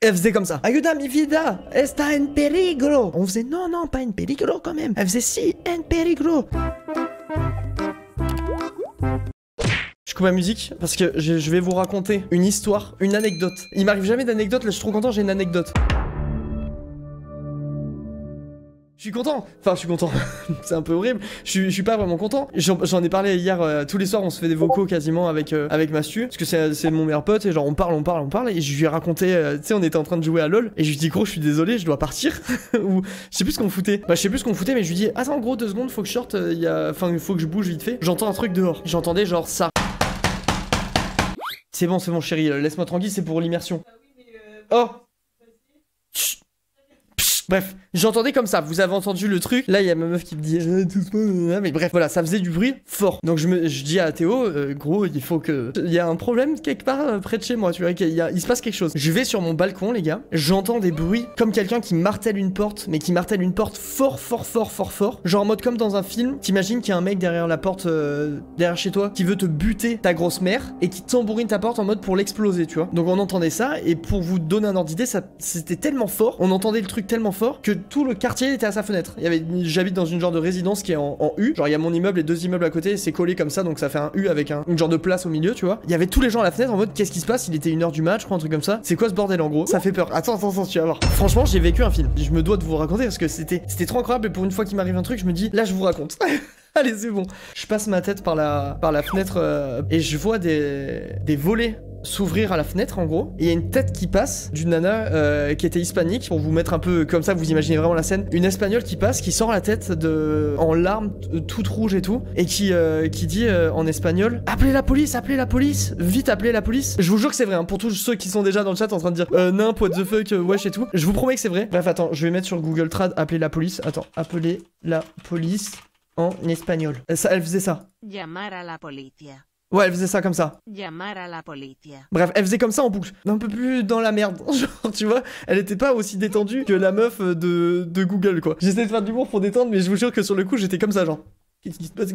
Elle faisait comme ça. Ayuda mi vida, está en peligro. On faisait non, non, pas en peligro quand même. Elle faisait si, en peligro. Je coupe ma musique parce que je vais vous raconter une histoire, une anecdote. Il m'arrive jamais d'anecdote, là je suis trop content, j'ai une anecdote. Je suis content. Enfin, je suis content. C'est un peu horrible. Je suis pas vraiment content. J'en ai parlé hier. Tous les soirs, on se fait des vocaux quasiment avec Mastu. Parce que c'est mon meilleur pote. Et genre, on parle. Et je lui ai raconté. Tu sais, on était en train de jouer à LoL. Et je lui dis, gros, je suis désolé, je dois partir. Ou je sais plus ce qu'on foutait. Bah, je sais plus ce qu'on foutait. Mais je lui dis, attends, gros, 2 secondes, faut que je sorte. Enfin, il faut que je bouge vite fait. J'entends un truc dehors. J'entendais genre ça. C'est bon, chérie. Laisse-moi tranquille, c'est pour l'immersion. Oh! Chut. Bref, j'entendais comme ça, vous avez entendu le truc. Là, il y a ma meuf qui me dit mais bref, voilà, ça faisait du bruit fort. Donc je dis à Théo, gros, il faut que... Il y a un problème quelque part près de chez moi, tu vois, il se passe quelque chose. Je vais sur mon balcon, les gars, j'entends des bruits comme quelqu'un qui martèle une porte, mais qui martèle une porte fort. Genre en mode comme dans un film, t'imagines qu'il y a un mec derrière la porte, derrière chez toi, qui veut te buter ta grosse mère, et qui tambourine ta porte en mode pour l'exploser, tu vois. Donc on entendait ça, et pour vous donner un ordre d'idée, c'était tellement fort, on entendait le truc tellement fort, que tout le quartier était à sa fenêtre. J'habite dans une genre de résidence qui est en U. Genre il y a mon immeuble et 2 immeubles à côté, c'est collé comme ça, donc ça fait un U avec une genre de place au milieu, tu vois. Il y avait tous les gens à la fenêtre en mode qu'est-ce qui se passe? Il était 1h du match, je crois, un truc comme ça. C'est quoi ce bordel en gros? Ça fait peur. Attends, tu vas voir. Franchement, j'ai vécu un film. Je me dois de vous raconter parce que c'était trop incroyable et pour une fois qu'il m'arrive un truc, je me dis là je vous raconte. Allez, c'est bon. Je passe ma tête par la fenêtre et je vois des volets s'ouvrir à la fenêtre en gros, et il y a une tête qui passe d'une nana qui était hispanique, pour vous mettre un peu comme ça, vous imaginez vraiment la scène, une espagnole qui passe, qui sort la tête en larmes, toute rouge et tout, et qui dit en espagnol, appelez la police, vite appelez la police. Je vous jure que c'est vrai, hein, pour tous ceux qui sont déjà dans le chat en train de dire nimp, what the fuck, wesh et tout, je vous promets que c'est vrai. Bref, attends, je vais mettre sur Google Trad, appelez la police, attends, appelez la police en espagnol. Elle faisait ça. Llamar a la policía. Ouais, elle faisait ça comme ça. Llamar a la policía. Bref, elle faisait comme ça en boucle. Un peu plus dans la merde. Genre, tu vois, elle était pas aussi détendue que la meuf de Google, quoi. J'essaie de faire de l'humour pour détendre, mais je vous jure que sur le coup, j'étais comme ça, genre. Qu'est-ce qui se passe?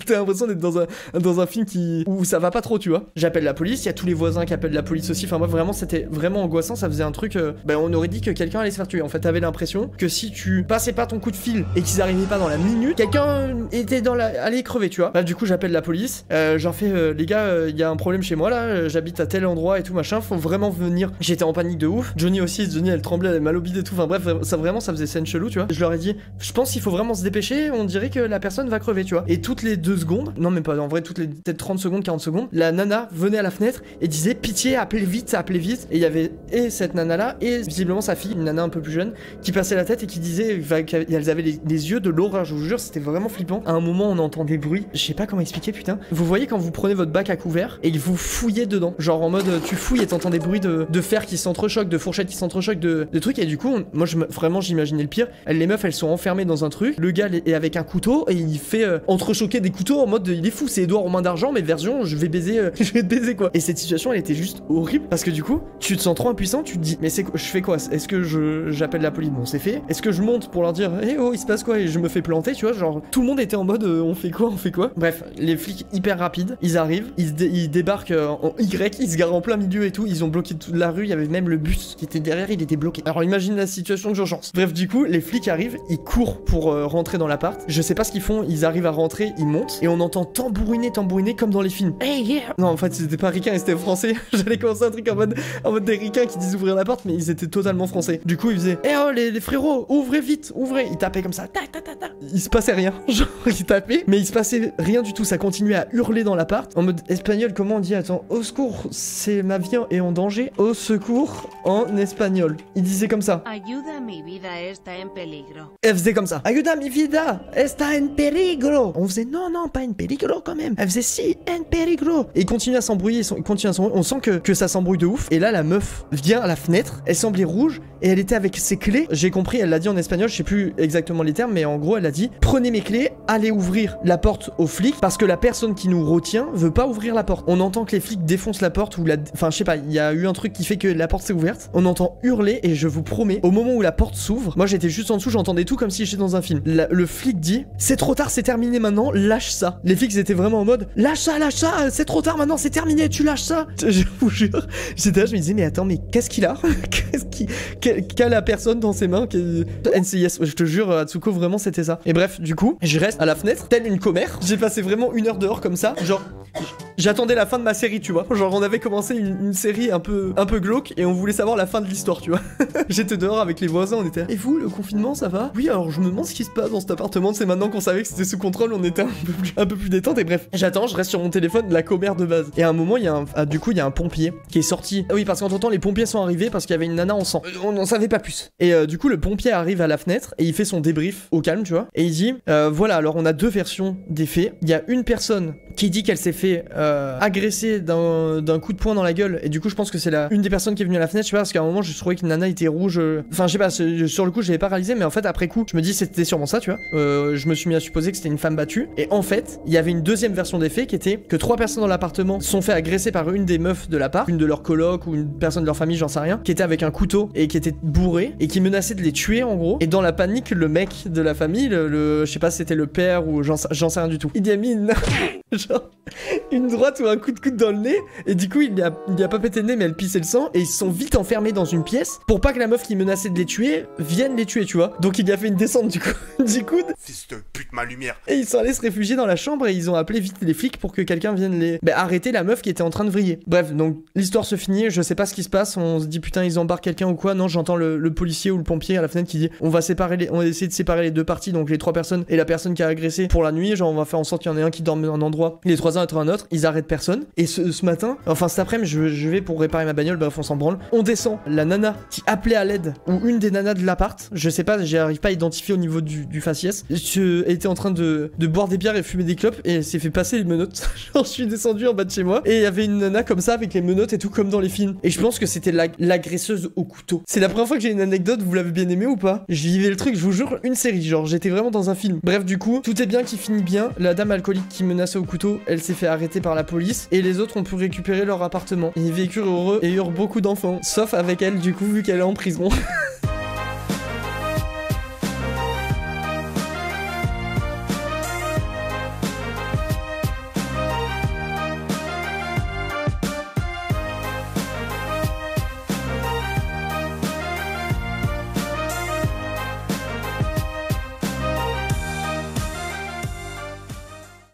T'as l'impression d'être dans un film où ça va pas trop, tu vois. J'appelle la police, il y a tous les voisins qui appellent la police aussi. Enfin, moi, vraiment, c'était vraiment angoissant. Ça faisait un truc. On aurait dit que quelqu'un allait se faire tuer. En fait, t'avais l'impression que si tu passais pas ton coup de fil et qu'ils arrivaient pas dans la minute, quelqu'un était allait crever, tu vois. Bref, du coup, j'appelle la police. J'en fais, les gars, il y a un problème chez moi là. J'habite à tel endroit et tout machin. Faut vraiment venir. J'étais en panique de ouf. Johnny aussi, elle tremblait, elle avait mal au bide et tout. Enfin, bref, ça faisait scène chelou, tu vois. Je leur ai dit, je pense qu'il faut vraiment se dépêcher. On dirait que la personne va crever, tu vois. Et toutes les 2 secondes, non mais pas, en vrai toutes les peut-être 30 secondes, 40 secondes, la nana venait à la fenêtre et disait pitié, appelez vite. Et il y avait et cette nana là et visiblement sa fille, une nana un peu plus jeune, qui passait la tête et qui disait qu'elles avaient les yeux de l'horreur, je vous jure, c'était vraiment flippant. À un moment on entend des bruits, je sais pas comment expliquer, putain. Vous voyez quand vous prenez votre bac à couvert et vous fouillez dedans, genre en mode tu fouilles et t'entends des bruits de fer qui s'entrechoquent, de fourchettes qui s'entrechoquent, de trucs, et du coup moi vraiment j'imaginais le pire. Les meufs elles sont enfermées dans un truc, le gars est avec un couteau et il fait entrechoquer des couteaux en mode il est fou, c'est Edouard aux mains d'argent, mais version je vais te baiser quoi. Et cette situation elle était juste horrible parce que du coup tu te sens trop impuissant, tu te dis mais je fais quoi? Est-ce que j'appelle la police? Bon, c'est fait. Est-ce que je monte pour leur dire oh il se passe quoi et je me fais planter, tu vois, genre tout le monde était en mode on fait quoi? Bref, les flics hyper rapides, ils arrivent, ils débarquent en Y, ils se garent en plein milieu et tout, ils ont bloqué toute la rue, il y avait même le bus qui était derrière, il était bloqué. Alors imagine la situation d'urgence. Bref, du coup les flics arrivent, ils courent pour rentrer dans l'appart. Je sais pas ce qu'ils font, ils arrivent à rentrer, ils montent et on entend tambouriner comme dans les films. Hey yeah. Non, en fait c'était pas ricain, c'était français. J'allais commencer un truc en mode des ricains qui disent ouvrir la porte, mais ils étaient totalement français. Du coup ils faisaient oh les frérots, ouvrez vite, ouvrez. Ils tapaient comme ça, ta. Il se passait rien, genre ils tapaient, mais il se passait rien du tout. Ça continuait à hurler dans l'appart en mode espagnol. Comment on dit? Attends, au secours, c'est ma vie est en danger. Au secours en espagnol. Il disait comme ça. Ayuda, mi vida está en peligro. Elle faisait comme ça. Ayuda mi vida está en peligro. On faisait non, pas en peligro quand même. Elle faisait si, en peligro. Et il continue à s'embrouiller, on sent que ça s'embrouille de ouf. Et là, la meuf vient à la fenêtre, elle semblait rouge, et elle était avec ses clés. J'ai compris, elle l'a dit en espagnol, je sais plus exactement les termes, mais en gros, elle a dit, prenez mes clés, allez ouvrir la porte aux flics, parce que la personne qui nous retient veut pas ouvrir la porte. On entend que les flics défoncent la porte, ou enfin, je sais pas, il y a eu un truc qui fait que la porte s'est ouverte. On entend hurler, et je vous promets, au moment où la porte s'ouvre, moi j'étais juste en dessous, j'entendais tout comme si j'étais dans un film. Le flic dit, c'est trop tard, c'est terminé maintenant, lâche ça. Les flics étaient vraiment en mode lâche ça, c'est trop tard maintenant, c'est terminé, tu lâches ça. Je vous jure, j'étais là, je me disais mais attends, mais qu'est-ce qu'il a? Qu'a la personne dans ses mains? NCIS, je te jure, Atsuko, vraiment c'était ça. Et bref, du coup, je reste à la fenêtre, telle une commère. J'ai passé vraiment 1 heure dehors comme ça, genre j'attendais la fin de ma série, tu vois. Genre on avait commencé une série un peu glauque et on voulait savoir la fin de l'histoire, tu vois. J'étais dehors avec les voisins, on était. Et vous, le confinement, ça va? Oui, alors je me demande ce qui se passe dans cet appartement. C'est maintenant qu'on savait que c'était sous contrôle, on était un peu plus détente. Et bref, j'attends, je reste sur mon téléphone, la commère de base. Et à un moment, il y a du coup, il y a un pompier qui est sorti. Ah oui, parce qu'entre temps, les pompiers sont arrivés parce qu'il y avait une nana en sang. On n'en savait pas plus. Et du coup, le pompier arrive à la fenêtre et il fait son débrief au calme, tu vois. Et il dit voilà, alors on a 2 versions des faits. Il y a une personne qui dit qu'elle s'est fait agresser d'un coup de poing dans la gueule. Et du coup, je pense que c'est une des personnes qui est venue à la fenêtre, tu vois, parce qu'à un moment, je trouvais que Nana était rouge. Enfin, je sais pas, sur le coup, je l'avais pas réalisé, mais en fait, après coup, je me dis c'était sûrement ça, tu vois. Je me suis mis à supposer que c'était une femme battue. Et en fait, il y avait une deuxième version des faits qui était que 3 personnes dans l'appartement se sont fait agresser par une des meufs de l'appart, une de leurs colocs ou une personne de leur famille, j'en sais rien, qui était avec un couteau et qui était bourré et qui menaçait de les tuer en gros. Et dans la panique, le mec de la famille, je sais pas si c'était le père ou j'en sais rien du tout, il y a mis genre une droite ou un coup de coude dans le nez et du coup il y a pas pété le nez mais elle pissait le sang et ils se sont vite enfermés dans une pièce pour pas que la meuf qui menaçait de les tuer vienne les tuer, tu vois. Donc il y a fait une descente du coude. Fils de pute, ma lumière. Et ils sont allés se réfugier dans la chambre et ils ont appelé vite les flics pour que quelqu'un vienne arrêter la meuf qui était en train de vriller. Bref, donc l'histoire se finit, je sais pas ce qui se passe, on se dit putain ils embarquent quelqu'un ou quoi. Non, j'entends le policier ou le pompier à la fenêtre qui dit on va essayer de séparer les 2 parties, donc les 3 personnes et la personne qui a agressé pour la nuit, genre on va faire en sorte qu'il y en ait un qui dorme à un endroit, les 3 uns être à un autre. Ils arrêtent personne et ce matin, enfin cet après-midi je vais pour réparer ma bagnole, bref on s'en branle, on descend, la nana qui appelait à l'aide ou une des nanas de l'appart, je sais pas, j'arrive pas à identifier au niveau du faciès, était en train de boire des bières et fumer des clopes et elle s'est fait passer les menottes. Genre je suis descendu en bas de chez moi et il y avait une nana comme ça avec les menottes et tout comme dans les films et je pense que c'était l'agresseuse au couteau. C'est la première fois que j'ai une anecdote, vous l'avez bien aimé ou pas? Je vivais le truc, je vous jure, une série, genre j'étais vraiment dans un film. Bref, du coup, tout est bien qui finit bien, la dame alcoolique qui menaçait au couteau, elle s'est fait arrêter par la police et les autres ont pu récupérer leur appartement. Ils vécurent heureux et eurent beaucoup d'enfants, sauf avec elle du coup vu qu'elle est en prison.